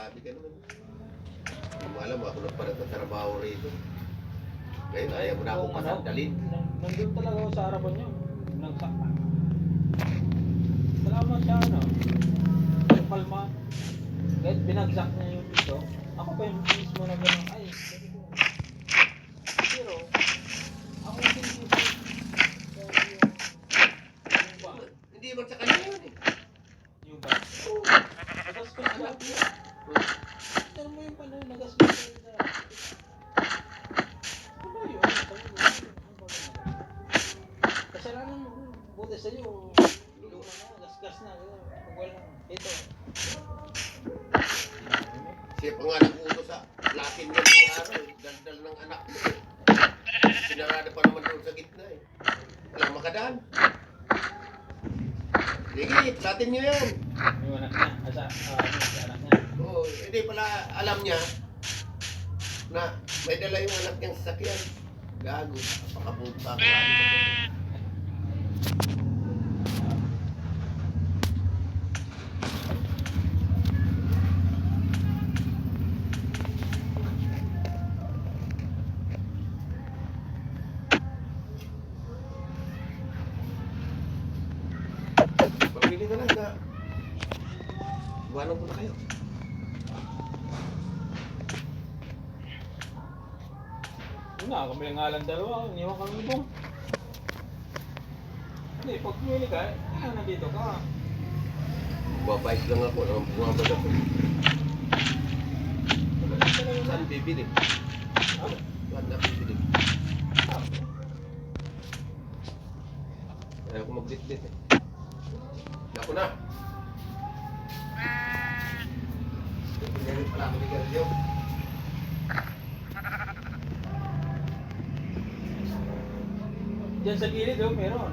Grabe ka naman. Hindi mo alam, ako nagtrabaho rito. Ngayon, ayaw mo na akong pasandalin. Nandun talaga ako sa harapan niyo. Nagsakta. Salamat siya, ano. Kalma. Kahit binagsak niya yung pito, ako pa yung mismo na gano'n, ay, pero, ako yung sinisip. Yung ba? Hindi man sa kanya yun eh. Yung ba? Oo. Nagasgas ka. Tignan mo yung pala, nagasgas ka. Ano yun? Kasalanan mo. Buti sa'yo. Luma na, gasgas na. Kung wala, ito. Siya pa nga nag-uto sa lakin niya ng araw. Daldal ng anak mo. Sinarada pa naman doon sa gitna eh. Walang makadaan. Sige, latin niyo yan. Yung anak niya. Sa anak niya. Oo, hindi pala alam niya na may dala yung anak niyang sasakyan. Gago, napakapunta ako. Pabili na lang na. Iwanan ko na kayo. Yun na, kami nga lang dalawa. Iniwan kami ibong. Hindi, pag pumili ka, kaya nandito ka. Babait lang ako, bumabad ako. Saan bibili? Ah, Saan na bibili? ah. Ayaw ko mag-lit-lit eh. Ako na. Pinili pala ako ni Gardio. Diyan sa gilid, oh, meron.